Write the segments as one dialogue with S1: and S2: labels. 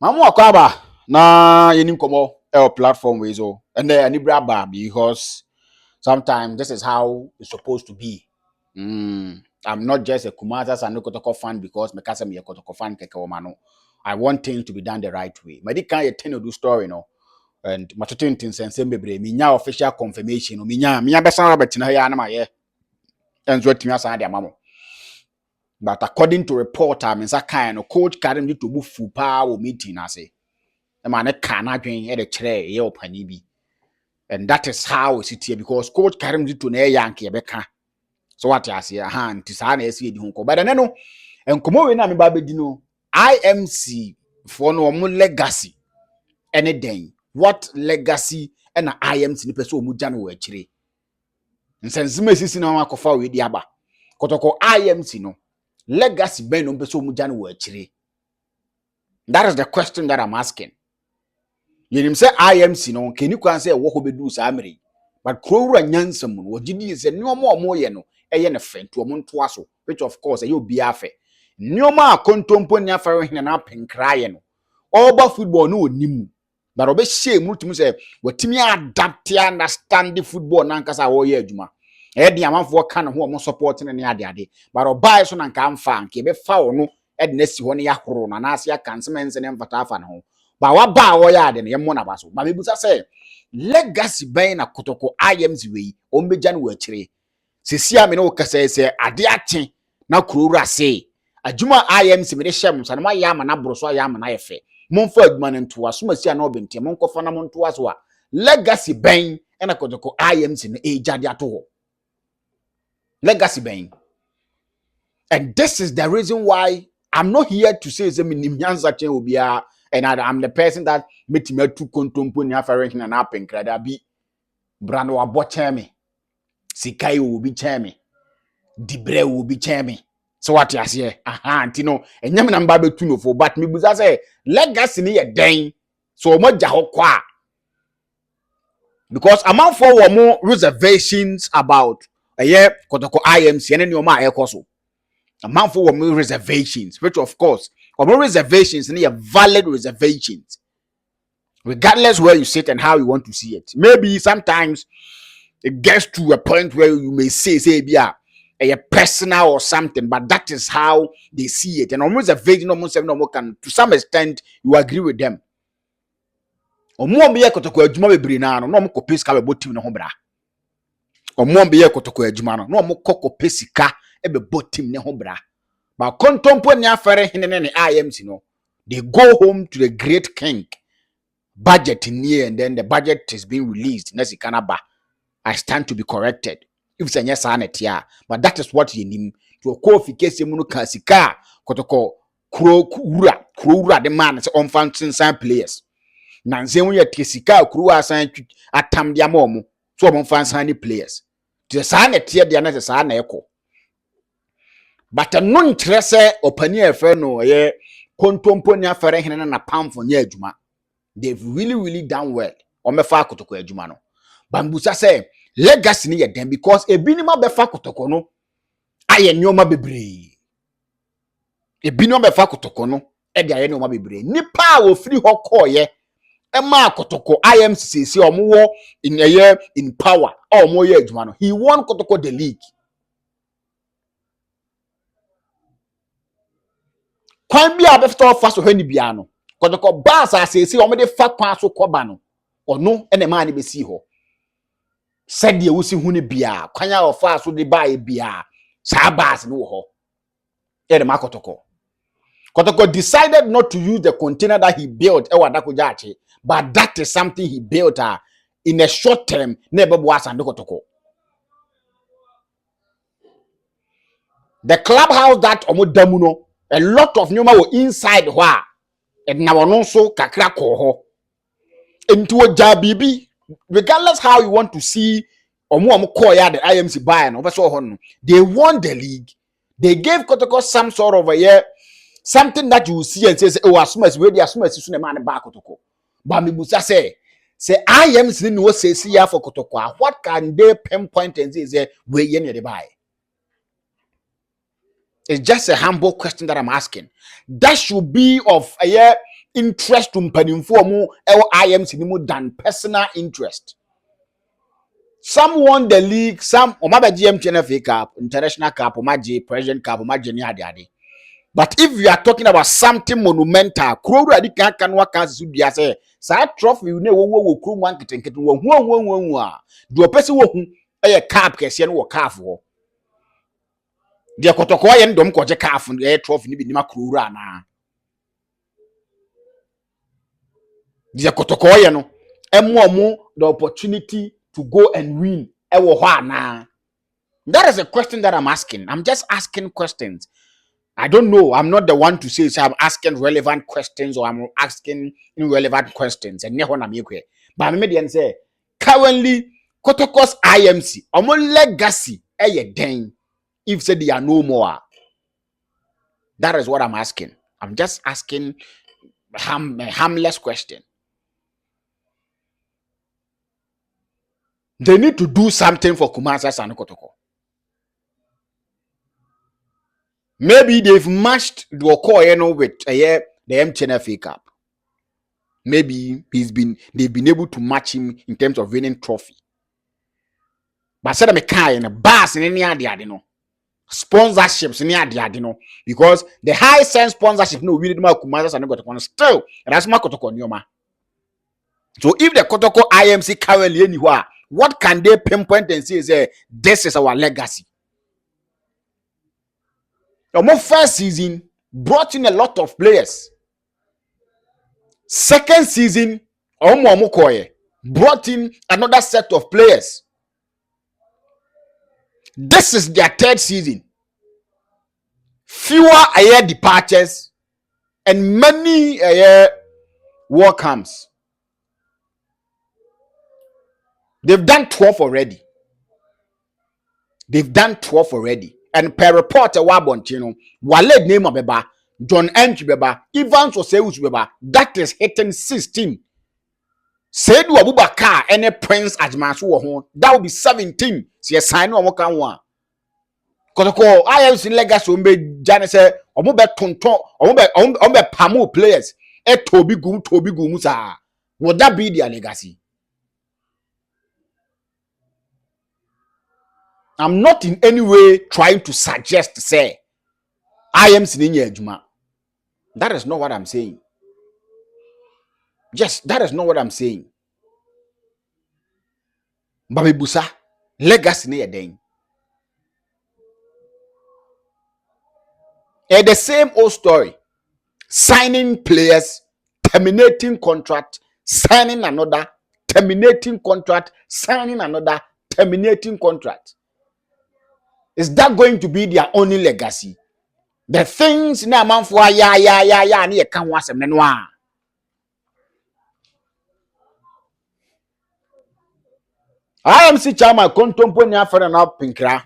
S1: Mamu akwaba na yenim komo platform we so and then anibra ba because sometimes this is how it's supposed to be. I'm not just a Kumasa Sad-Kotoko fan because me kasa me a Kotoko fan keke womano. I want things to be done the right way. Madi kan ye ten do story no and matotin tin sense bebre minya official confirmation no minya besa Robert na ya na ma ye enzo atimi asan de amamo. But according to report I mean kind no coach Karim need to move full power meeting I say. The man can adwen e de kire ye opani bi. And that is how it's here because coach Karim need to na yank ye beka. So what you say nti sa na esi edi hunko. But then no enkomo we na me ba bedi no IMC for no mo legacy any den. What legacy and IMC ni person mu gya no wa kire. Nsensema sisi na makofa we di aba. Kotoko IMC no legacy ben no person mu gya no wa kire. That is the question that I'm asking. Yenim say IMC no keni kwan say wo ko bedu sa amere but krowura nyansam no wogidi say nneoma omoye no eye ne fentu omonto aso which of course eye obi afa nneoma akontompo nya afare hene na penkraye no oba football no onimu but obe shame mutum say watimi adapt understand the football na nkasa wo ye adwuma e de amanfo ka ne ho omo support ne ade but obai so na nka amfa nka be fa wo no e de nasi ho ne ya horo na na ase aka nsemense ne mfata afa ne ho ba wa ba wo ya de ne yemo na baso ba mebusa say legacy ben na Kotoko IMs we o meja no akire sesia me no kasa say ade ache na kurowura say adwuma IMs me de hyem so na ma ya ma na boro so ya ma na yefe momfa adwuma ne nto aso masia na obente monkofa na monto aso a legacy ben na Kotoko IMs no ejade ato ho legacy ben. And this is the reason why I'm not here to say ze minimyanza chen obia and I'm the person that made me to contempo ni afare na na penkrada bi brand wa boche me sikai will be cheme dibre will be cheme so what you say anti no enyam na mba betu no for but me buza say legacy ni ye den so mo ja ho kwa because amount for more reservations about Kotoko IMC and any ma ekoso amount for more reservations which of course more reservations and valid reservations regardless where you sit and how you want to see it. Maybe sometimes it gets to a point where you may say yeah, a personal or something, but that is how they see it. And almost a vision, almost can to some extent you agree with them. Or more be a Kotoko ejuma bebre na no mo kopesi ka be botim ne ho bra. Or more be a Kotoko ejuma no mo kopesi ka e be botim ne ho bra. But contempo ni afere hene ne IMC no, they go home to the great king. Budget in here and then the budget is being released. Nesi kanaba. I stand to be corrected. If it's a yes yeah, but that is what you need to qualification munu kasika Kotoko kura the man is on function sign players. Nanze when you tesika kura sign atam dia momu so on function players. To sign a tier the another sign echo. But a non tresse opinion no ye kontompo nya fere hene na pam for nya adwuma. They've really done well. Omefa Kotoko adwuma no. Bambusa say legacy ni ye den because ebinima befa Kotoko no aye nyoma bebre. Ebinima befa Kotoko no e de aye nyoma bebre. Nipa wo free ho call ye e ma Kotoko IMC say omo in a year in power omo ye adwuma no. He won Kotoko the league. Kwan bia befto fa so hani bia no. Kotoko bas say omo de fa kwan so koba no. Ono ene ma ne besi ho. Said ye wusi huni bia kwanya ofa so de bae bia sa bas no ho e de makotoko Kotoko decided not to use the container that he built e wadako jache but that is something he built in a short term na ebebo asande Kotoko. The clubhouse that omodamu no a lot of nyoma were inside ho a e na wono so kakra ko ho enti wo ja bibi regardless how you want to see omo call ya the IMC buy no so ho no they won the league. They gave Kotoko some sort of a year something that you see and say oh asumas we dey asumas su na man ba Kotoko but me busa say IMC no say see ya for Kotoko what can they pinpoint and say we ye ne dey buy? It's just a humble question that I'm asking. That should be of a year interest to mpanimfo mu ewo IMC ni mu than personal interest. Some won the league, some omabaji MTNFA Cup, International Cup, omaji President Cup, omaji ni ade. But if you are talking about something monumental, kuro adi kan wa kan su bia say sa trophy ne wo kuro wan ketenkete wo hu a do pese wo hu e cup kese no wo calf ho. De Kotoko ye ndom ko je calf e trophy ni bi ni makuro ana. De Kotoko ye no emo the opportunity to go and win e wo ho ana. That is a question that I'm asking. I'm just asking questions. I don't know. I'm not the one to say so I'm asking relevant questions or I'm asking irrelevant questions. And but I made say currently Kotoko's IMC, legacy, den if said they are no more. That is what I'm asking. I'm just asking a harmless question. They need to do something for Kumasi and Kotoko. Maybe they've matched the Okoye with the MTNFA Cup. Maybe they've been able to match him in terms of winning trophy. But said me kind of bars in any idea, sponsorships in any idea, because the high sense sponsorship no really more Kumasi and Kotoko still and that's my Kotoko Nyoma. So if the Kotoko IMC currently anywhere, what can they pinpoint and say this is our legacy? The first season brought in a lot of players. Second season, brought in another set of players. This is their third season. Fewer air departures and many war camps. They've done 12 already. And per report a wabontino, Waled name of Beba, John Ench Beba, Evans or Seus Beba, that is hitting 16. Said Wabubaka and a Prince Ajmasu, that will be 17. See a sign of one. Kotoko, I have seen legacy umbe Janese, Omube Tonton, Ombe Pamu players, Toby Gumusa. Would that be their legacy? I'm not in any way trying to suggest, say, I am Sininya Juma. That is not what I'm saying. Yes, that is not what I'm saying. Babi Busa, legacy near den. The same old story. Signing players, terminating contract, signing another, terminating contract, signing another, terminating contract. Is that going to be their only legacy? The things na man for ya ni can was a menwa. I am si chama contemporary for an up pinkra.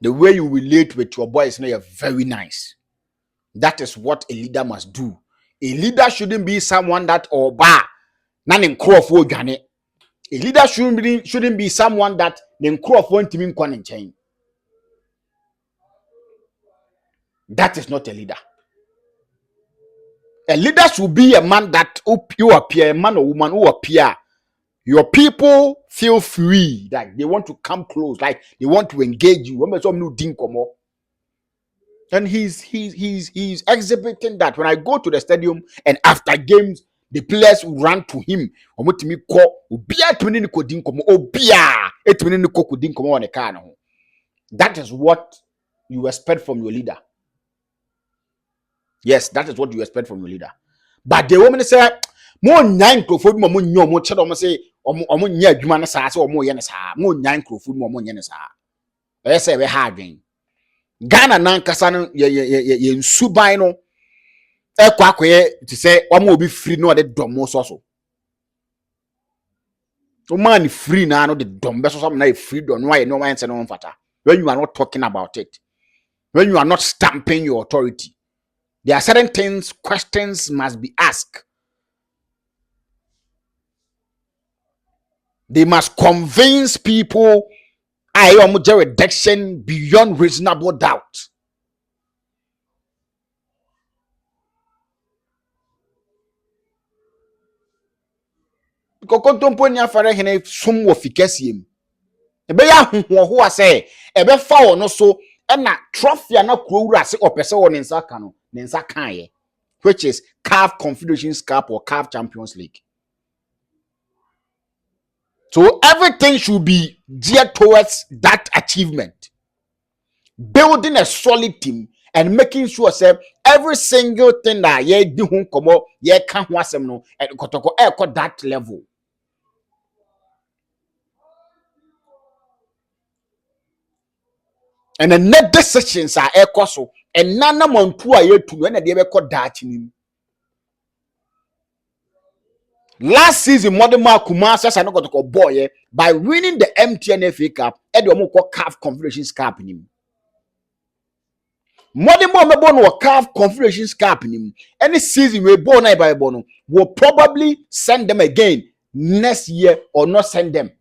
S1: The way you relate with your boys now very nice. That is what a leader must do. A leader shouldn't be someone that or bar nan in crop for gane. A leader shouldn't be someone that then crop won't even con in chain. That is not a leader. A leader should be a man that you appear, a man or woman who appear. Your people feel free, like they want to come close, like they want to engage you. And he's exhibiting that. When I go to the stadium and after games, the players run to him. That is what you expect from your leader. Yes, that is what you expect from your leader. But the woman say, more nine crowfoot, more no more children say, or more near Jumanas or more yenas, more nine crowfoot, more yenas. I say, we're having Ghana Nankasano, ye subino. To say, one will be free, no, the domos also. So man free now, no, the dumb best or something like free, don't why no one said no fatter. When you are not talking about it, when you are not stamping your authority, there are certain things, questions must be asked. They must convince people I am reduction beyond reasonable doubt. kokontompo ni afare hene som wo fikasiem ebe ya hoho ase ebe fa wo no so na trophy na kurawura se opese wo ne nsa ka no ne nsa kan ye, which is CAF Confederations Cup or CAF Champions League. So everything should be geared towards that achievement. Building a solid team and making sure say every single thing that ye di ho komo ye ka ho asem no and Kotoko e that level. And the net decisions are so and nana montu a ye tu no na de be ko that ni. Last season Modema Kumasi Sad-Kotoko boy by winning the MTN FA Cup e de omo ko CAF Confederations Cup ni. Modern Mebo no CAF Confederations Cup nim. Any season we born na by bono will probably send them again next year or not send them.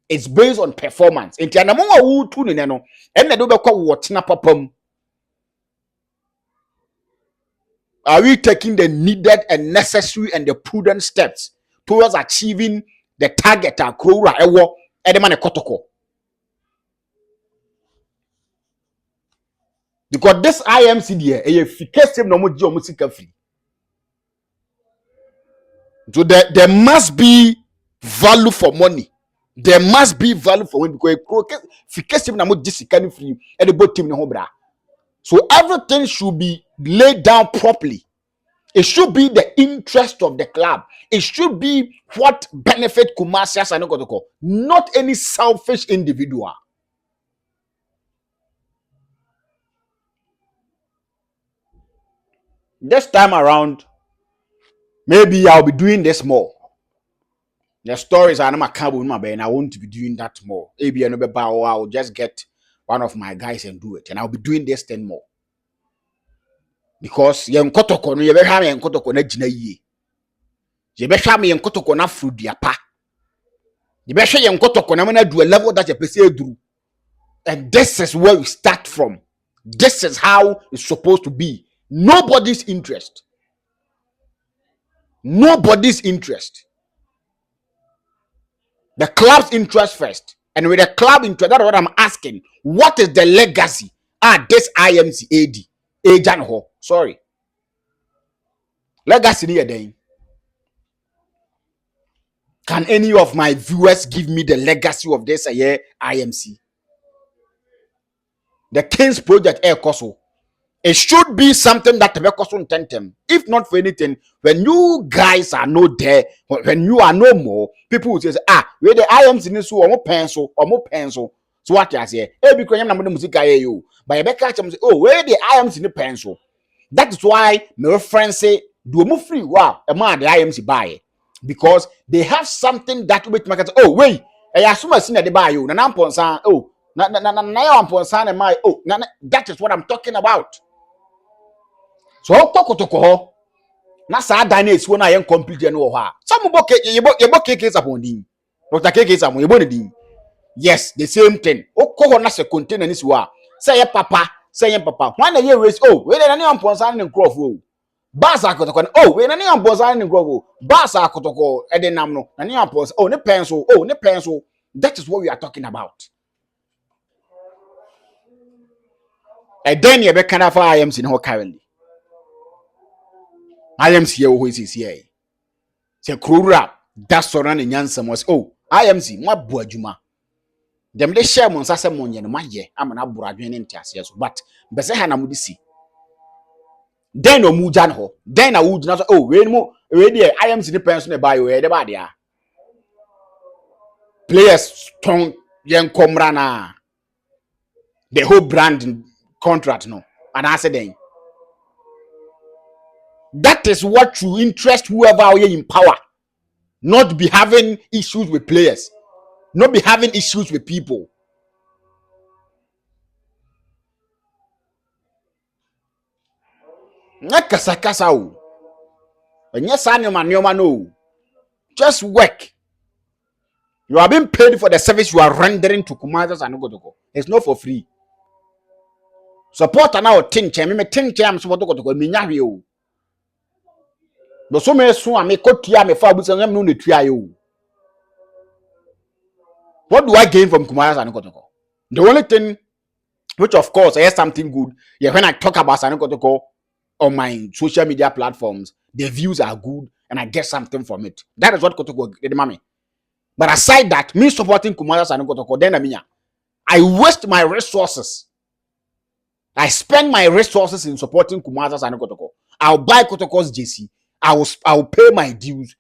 S1: It's based on performance. Inti anamo wa wu tu ne no. En na do be kwa wotena papam. Are we taking the needed and necessary and the prudent steps towards achieving the target akrowura ewo edema Kotoko? Because this IMC there e efficacious no mo ji omo sika free. So there must be value for money. There must be value for money because efficacious na mo ji sika ni free e de both team ni ho bra. So everything should be laid down properly. It should be the interest of the club. It should be what benefit Kumasi Sad-Kotoko, not any selfish individual. This time around, maybe I'll be doing this more. The stories are not my and I want to be doing that more. Maybe I'll just get one of my guys and do it, and I'll be doing this thing more. Because yen Kotoko no ye be hwa yen Kotoko na gina yie. Ye be hwa yen Kotoko na frudiapa. Ye be hwa yen Kotoko na do a level that you pese eduru. And this is where we start from. This is how it's supposed to be. Nobody's interest. Nobody's interest. The club's interest first. And with the club interest, that's what I'm asking. What is the legacy? This IMC AD. Ajan Ho. Sorry. Legacy near then. Can any of my viewers give me the legacy of this year IMC? The Kings Project Air Koso. It should be something that tentem. If not for anything, when you guys are not there, when you are no more, people will say, where the IMC in this or more pencil. So what you say? Because I'm not music you. But I catch them say, where the IMC in the pencil. That is why my friends say, do move free. Wow, a man the IMC buy because they have something that which market. Wait, I assume I seen that they buy you. That is what I'm talking about. So Kotoko na sa dynamics wona yen complete no ho a some boke yebo keke sapondin Dr. Keke Samu yebo ne din. Yes, the same thing. Okoko na se container ni siwa say ye papa when na ye raise we na ne amponsan ne nkrofo ba Sad-Kotoko we na ne amponsan ne nkrofo ba Sad-Kotoko e de nam no na ne amponsan ne pencil that is what we are talking about. And then you be kind of IMC no currently IMC wo is here. Se krura that soran nyansam was IMC mo abu adwuma. Dem de share mo nsase mo nye no maye amana buru adwen ne ntiase so but bese ha na mo di si. Den no mu jan ho. Den na wo gina so we dey IMC ne pension ne buy we dey ba dia. Players ton yen komra na the whole brand contract no and I said then that is what you interest whoever are in power, not be having issues with players, not be having issues with people. Nakasa o. And yes, no. Just work. You are being paid for the service you are rendering to Kumasi Sad-Kotoko. It's not for free. Support now think me think am support Kotoko me nya hwe o. No so me so am me kotua me fa busan am no netua yo. What do I gain from Kumasi Sad-Kotoko? The only thing, which of course, I hear something good. Yeah, when I talk about Sad-Kotoko on my social media platforms, the views are good and I get something from it. That is what Kotoko did, mommy. But aside that, me supporting Kumasi Sad-Kotoko, then I waste my resources. I spend my resources in supporting Kumasi Sad-Kotoko. I'll buy Kotoko's JC. I'll pay my dues.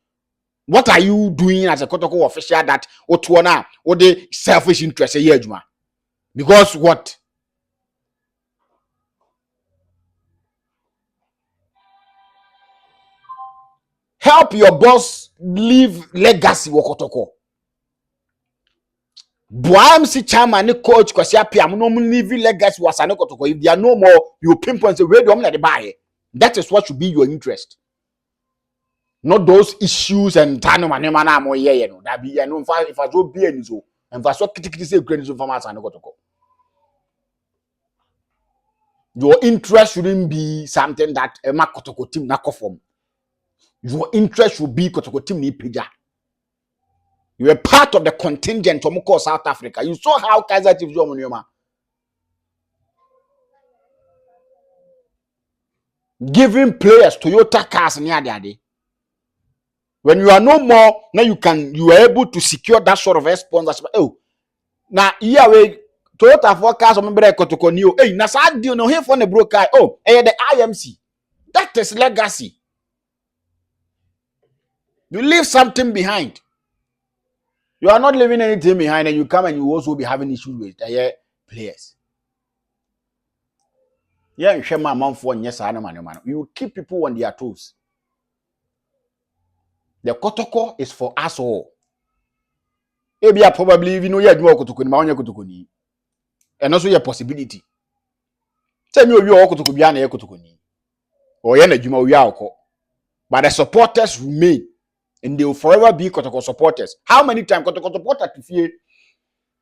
S1: What are you doing as a Kotoko official that Otuana or the selfish interest here, Juma? Because what? Help your boss leave legacy Kotoko. Boamsi chairman coach kwasi apia no leave legacy was Sad-Kotoko. If there are no more, you pinpoint the radio let buy. That is what should be your interest. Not those issues and tano manemana mo ye no. That be no if I so be any so. And for so kitikiti say great so from Sad-Kotoko. Your interest shouldn't be something that a Kotoko team na form. Your interest should be Kotoko team ni pija. You were part of the contingent from South Africa. You saw how Kaizer Chiefs were on. Giving players Toyota cars near the day. When you are no more, now you are able to secure that sort of response. Oh, now here we Toyota forecast on Kotoko new. Hey, na sad deal no here for the broker. Oh, the IMC. That is legacy. You leave something behind. You are not leaving anything behind, and you come and you also be having issues with players. Yeah, you keep people on their toes. The Kotoko is for us all. Maybe probably even know you are Kotoko ni, and also your possibility. Tell me you are Kotoko biya na Kotoko ni, or you na we are. But the supporters remain, and they will forever be Kotoko supporters. How many times Kotoko supporters to fear?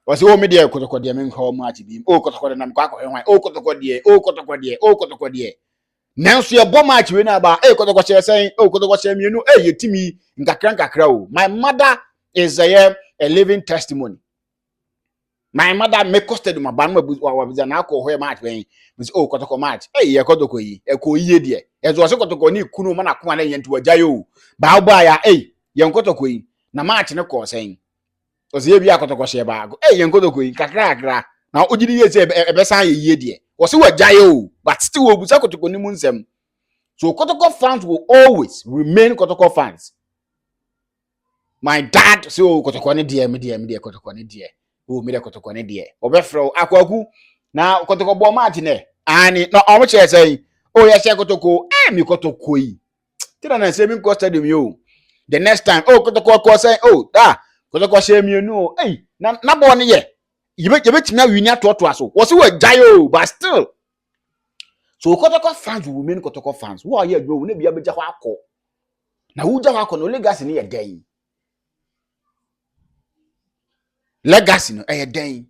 S1: Was oh media Kotoko de men how much be oh Kotoko de nam kwako oh Kotoko de oh Kotoko de oh Kotoko de. Now so your bomb match we na ba Kotoko share saying oh Kotoko share me no yetimi nkakra o. My mother is a living testimony. My mother me costed my ban was an alcohol match when was oh Kotoko match ye Kotoko yi e ko yi de e so Kotoko ni kunu ma na kuma na yentu ajayo ba ba ya ye Kotoko yi na match ne ko saying was ye bia Kotoko share ba ye Kotoko yi kakra na ogidi ye say e be san ye de was we jayo but still obusa Kotoko ni mu nsem. So Kotoko fans will always remain Kotoko fans. My dad say oh Kotoko ni de me Kotoko ni de oh me de Kotoko ni de obefro akwaku na Kotoko bo match ne ani no omo che say oh ya share Kotoko me Kotoko yi tira na say me ko stadium yo the next time oh Kotoko ko say oh Kotoko share me no na bo ne ye you bet me win to aso was we jayo but still. So Kotoko fans will remain Kotoko fans. Who are you go ne bia beja ho akọ. Na wu ja ho akọ no legacy ne ye den. Legacy no ye den.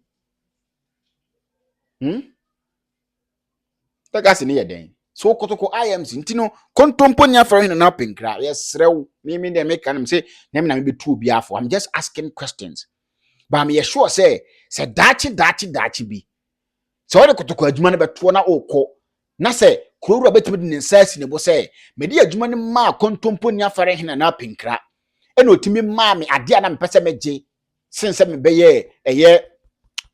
S1: Legacy ne ye den. So Kotoko IMC ntino kontompo nya for hin na penkra. Yes rew. Me dem make am say nem na me be two bia for. I'm just asking questions. But I'm sure say dachi bi. So the Kotoko adwuma ne beto na okọ. Na say kurura betimi de nsasi ne bo say me di adwuma ne ma kontompo nya fare hin na penkra. Ena otimi ma me ade na mpese meje sense me beye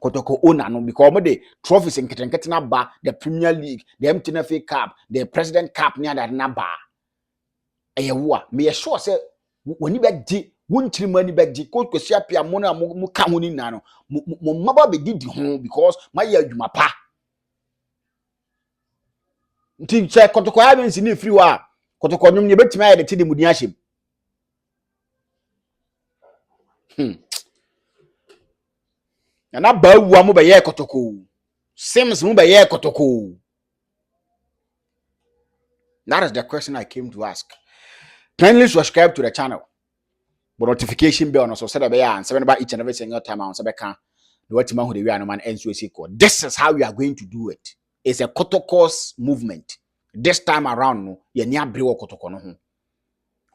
S1: Kotoko owner no because mo de trophies nketenkete na ba the Premier League, the MTN Cup, the President Cup near that na ba. Wo a me sure say woni be di wonchiri mani be di ko kwesi apia mo na mo ka ho ni na no mo maba be di ho because my ya adwuma pa. Nti che Kotoko ya bensi ni free wa Kotoko nyum ye betimi aye de tide mudi ahyem. Na ba wu mo be ye Kotoko. Sims mo be ye Kotoko. That is the question I came to ask. Kindly subscribe to the channel. But notification bell so set up and 7 about each and every single time on Sabeka. This is how we are going to do it. It's a Kotoko's movement. This time around, no, you're near Brew Kotoko. No,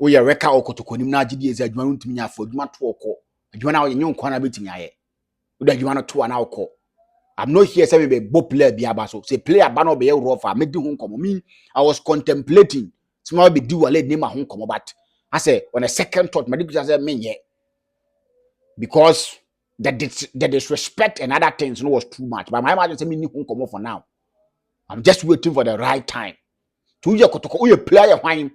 S1: we are record or Kotoko. Nimna GD is a joint to me for Juma to oko. A joint out in your corner bit in your That you want to an alcohol. I'm not here saying be bo player be abaso. Say player ba no be rough. I made the home come. Me, I was contemplating. Small be do a late name my home come. But I say on a second thought, my deputy said me yeah. Because the disrespect and other things was too much. But my imagine say me ni home come for now. I'm just waiting for the right time. 2 year Kotoko, you player wine.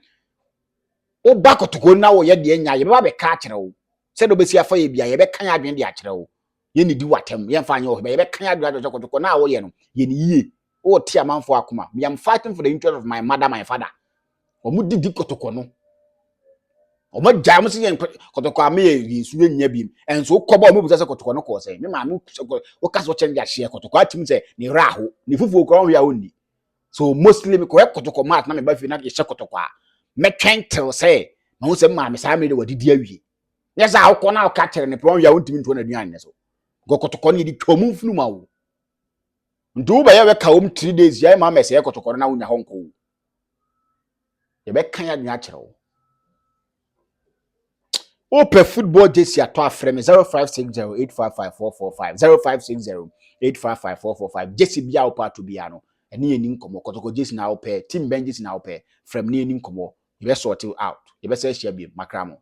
S1: O ba Kotoko na wo ye de nya ye ba be ka kire wo. Se do be si afa ye bia ye be kan adwen de akire wo. Ye ni di watem ye mfa anya wo be ye be kan adwen de Kotoko na wo ye no. Ye ni yie. O ti amanfo akoma. Me am fighting for the interest of my mother, my father. Omu di Kotoko no. Omo jam se ye Kotoko ame ye nsu ye nya bi. Enso kobo omo bu se Kotoko no ko se. Me ma me o ka so change a share Kotoko atim se ni raho. Ni fufu ko ron ya onni. So mostly me ko Kotoko mat na me ba fi na ye Kotoko a. Me twentel say no say ma me sa me de wadidi awie. Yes a wo na wo ka kire ne pe won ya wontimi nto na duan ne so. Go Kotoko ne di twom funu ma wo. Ndu ba ye be ka 3 days ya ma me say Kotoko na wo nya honko. Ye be kan ya nwa kire wo. Open football jersey ato afre me 0560855445 0560855445 jersey bia wo pa to bia no ene eni nkomo Kotoko jersey na wo pe team benches na wo pe from ne eni nkomo you be sort it out you be say share bi makramo